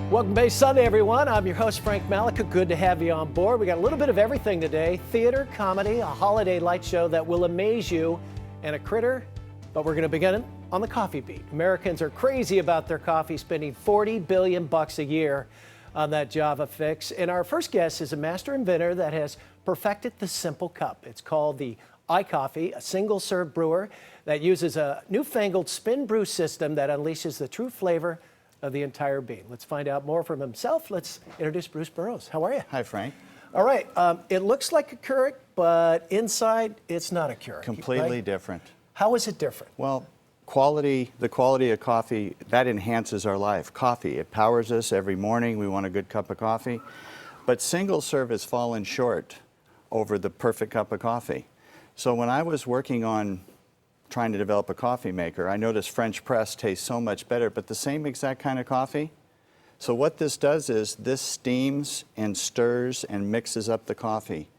Welcome to Sunday, everyone. I'm your host, Frank Malika. Good to have you on board. We got a little bit of everything today. Theater, comedy, a holiday light show that will amaze you, and a critter. But we're going to begin on the coffee beat. Americans are crazy about their coffee, spending $40 billion a year on that Java fix. And our first guest is a master inventor that has perfected the simple cup. It's called the iCoffee, a single-serve brewer that uses a newfangled spin brew system that unleashes the true flavor of the entire bean. Let's find out more from himself. Let's introduce Bruce Burrows. How are you? Hi, Frank. All right. It looks like a Keurig, but inside it's not a Keurig. Completely right? different. How is it different? Well, the quality of coffee, that enhances our life. Coffee, it powers us every morning. We want a good cup of coffee. But single serve has fallen short over the perfect cup of coffee. So when I was working on trying to develop a coffee maker, I noticed French press tastes so much better, but the same exact kind of coffee. So what this does is this steams and stirs and mixes up the coffee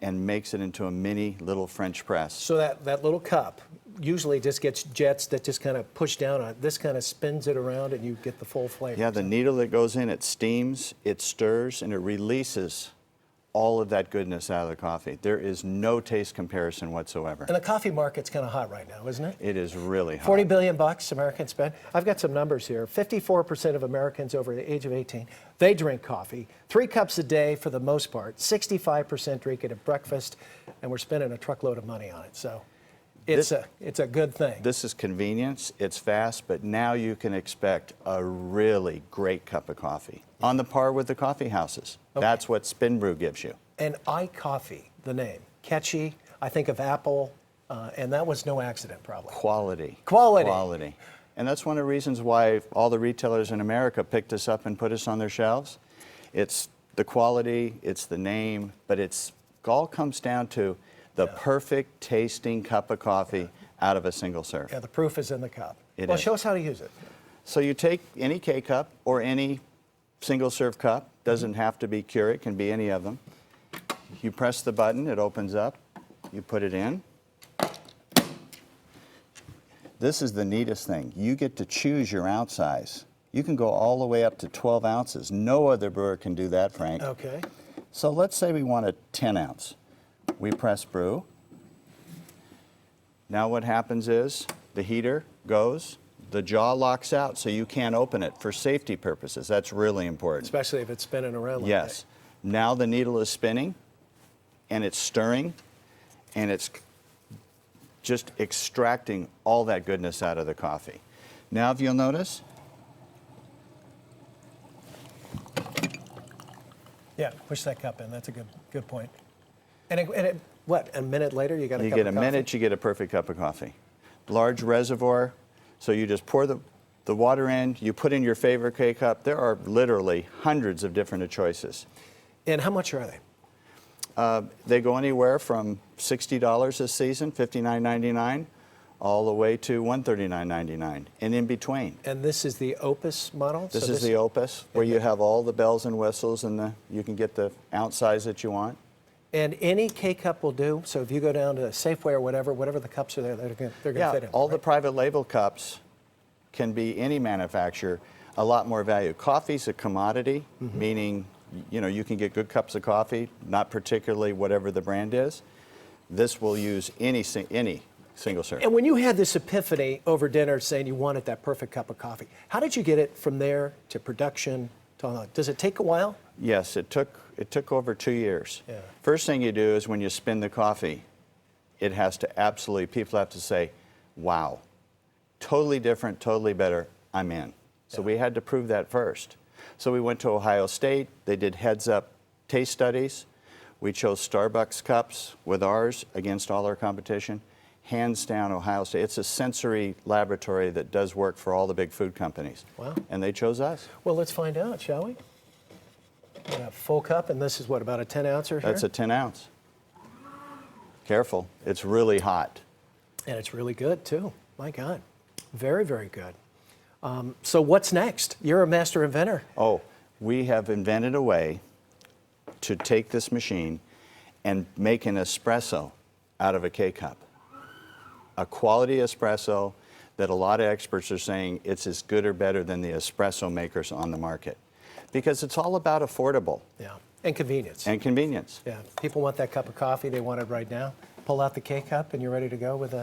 and makes it into a mini little French press. So that little cup usually just gets jets that just kind of push down on it. This kind of spins it around and you get the full flavor. Yeah, the needle that goes in, it steams, it stirs, and it releases all of that goodness out of the coffee. There is no taste comparison whatsoever. And the coffee market's kind of hot right now, isn't it? It is really hot. $40 billion Americans spend. I've got some numbers here. 54% of Americans over the age of 18, they drink coffee. 3 cups a day for the most part. 65% drink it at breakfast, and we're spending a truckload of money on it. So it's a good thing. This is convenience, it's fast, but now you can expect a really great cup of coffee. On the par with the coffee houses. Okay. That's what Spin Brew gives you. And iCoffee, the name, catchy. I think of Apple, and that was no accident probably. Quality. Quality. Quality. And that's one of the reasons why all the retailers in America picked us up and put us on their shelves. It's the quality, it's the name, but it all comes down to the perfect tasting cup of coffee out of a single serve. Yeah, the proof is in the cup. Well, show us how to use it. So you take any K-cup or any single serve cup, doesn't have to be Keurig, it can be any of them. You press the button, it opens up, you put it in. This is the neatest thing. You get to choose your ounce size. You can go all the way up to 12 ounces. No other brewer can do that, Frank. Okay. So let's say we want a 10 ounce. We press brew. Now what happens is the heater goes, the jaw locks out so you can't open it for safety purposes. That's really important. Especially if it's spinning around like yes. that. Now the needle is spinning and it's stirring and it's just extracting all that goodness out of the coffee. Now if you'll notice. Yeah, push that cup in. That's a good point. And what, a minute later you got a cup of coffee? You get a minute, you get a perfect cup of coffee. Large reservoir, so you just pour the water in, you put in your favorite K-cup. There are literally hundreds of different choices. And how much are they? They go anywhere from $60 this season, $59.99, all the way to $139.99, and in between. And this is the Opus model? This is the Opus, where you have all the bells and whistles, and you can get the ounce size that you want. And any K-cup will do. So if you go down to Safeway or whatever the cups are there, they're going to fit in. All right? the private label cups can be any manufacturer, a lot more value. Coffee's a commodity, meaning you can get good cups of coffee, not particularly whatever the brand is. This will use any single serve. And when you had this epiphany over dinner saying you wanted that perfect cup of coffee, how did you get it from there to production? Does it take a while? Yes, it took over 2 years. Yeah. First thing you do is when you spin the coffee, it has to people have to say, wow, totally different, totally better, I'm in. So we had to prove that first. So we went to Ohio State, they did heads-up taste studies. We chose Starbucks cups with ours against all our competition. Hands down, Ohio State. It's a sensory laboratory that does work for all the big food companies. Wow. And they chose us. Well, let's find out, shall we? Got a full cup, and this is what, about a 10 ouncer here? That's a 10 ounce. Careful, it's really hot. And it's really good, too. My God. Very, very good. So what's next? You're a master inventor. Oh, we have invented a way to take this machine and make an espresso out of a K-cup. A quality espresso that a lot of experts are saying it's as good or better than the espresso makers on the market. because it's all about affordable Yeah, and convenience. and convenience. Yeah, people want that cup of coffee. They want it right now. Pull out the K-Cup and you're ready to go with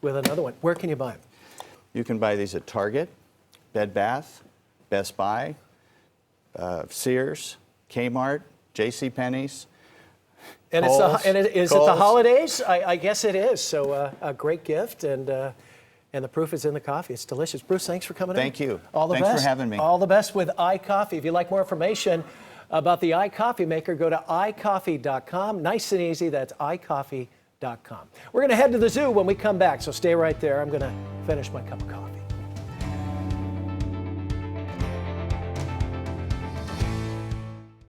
another one. Where can you buy them? You can buy these at Target, Bed Bath, Best Buy, Sears, Kmart, JCPenney's. And Kohl's, is it the Kohl's. holidays? I guess it is. So a great gift, and the proof is in the coffee. It's delicious. Bruce, thanks for coming in. Thank you. All the Thanks best. for having me. All the best with iCoffee. If you'd like more information about the iCoffee maker, go to iCoffee.com. Nice and easy. That's iCoffee.com. We're going to head to the zoo when we come back, so stay right there. I'm going to finish my cup of coffee.